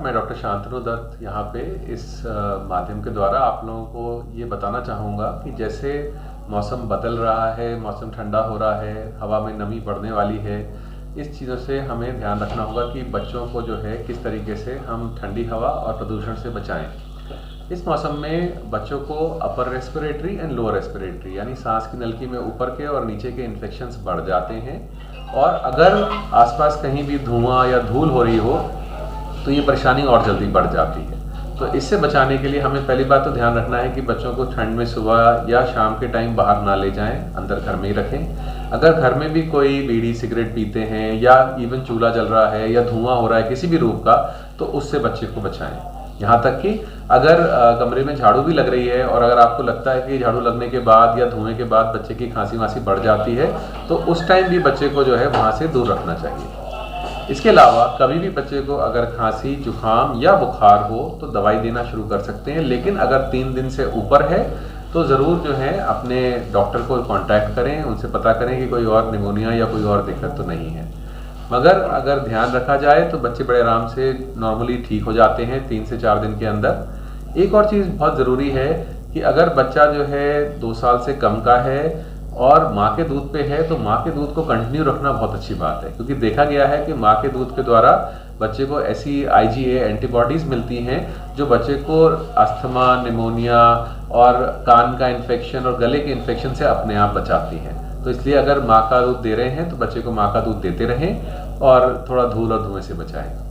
मैं डॉक्टर शांतनु दत्त यहाँ पे इस माध्यम के द्वारा आप लोगों को ये बताना चाहूँगा कि जैसे मौसम बदल रहा है, मौसम ठंडा हो रहा है, हवा में नमी बढ़ने वाली है, इस चीज़ों से हमें ध्यान रखना होगा कि बच्चों को जो है किस तरीके से हम ठंडी हवा और प्रदूषण से बचाएं। इस मौसम में बच्चों को upper respiratory and lower respiratory यानी सांस की नलकी में ऊपर के और नीचे के इन्फेक्शंस बढ़ जाते हैं, और अगर आसपास कहीं भी धुआं या धूल हो रही हो तो ये परेशानी और जल्दी बढ़ जाती है। तो इससे बचाने के लिए हमें पहली बात तो ध्यान रखना है कि बच्चों को ठंड में सुबह या शाम के टाइम बाहर ना ले जाएं, अंदर घर में ही रखें। अगर घर में भी कोई बीड़ी सिगरेट पीते हैं या इवन चूल्हा जल रहा है या धुआं हो रहा है किसी भी रूप का, तो उससे बच्चे को बचाएं। यहाँ तक कि अगर कमरे में झाड़ू भी लग रही है और अगर आपको लगता है कि झाड़ू लगने के बाद या धुएं के बाद बच्चे की खांसी वासी बढ़ जाती है, तो उस टाइम भी बच्चे को जो है वहाँ से दूर रखना चाहिए। इसके अलावा कभी भी बच्चे को अगर खांसी, जुकाम या बुखार हो तो दवाई देना शुरू कर सकते हैं, लेकिन अगर 3 दिन से ऊपर है तो ज़रूर जो है अपने डॉक्टर को कांटेक्ट करें, उनसे पता करें कि कोई और निमोनिया या कोई और दिक्कत तो नहीं है। मगर अगर ध्यान रखा जाए तो बच्चे बड़े आराम से नॉर्मली ठीक हो जाते हैं 3 से 4 दिन के अंदर। एक और चीज़ बहुत ज़रूरी है कि अगर बच्चा जो है 2 साल से कम का है और माँ के दूध पे है तो माँ के दूध को कंटिन्यू रखना बहुत अच्छी बात है, क्योंकि देखा गया है कि माँ के दूध के द्वारा बच्चे को ऐसी IgA एंटीबॉडीज़ मिलती हैं जो बच्चे को अस्थमा, निमोनिया और कान का इन्फेक्शन और गले के इन्फेक्शन से अपने आप बचाती हैं। तो इसलिए अगर माँ का दूध दे रहे हैं तो बच्चे को माँ का दूध देते रहें और थोड़ा धूल और धुएं से बचाएं।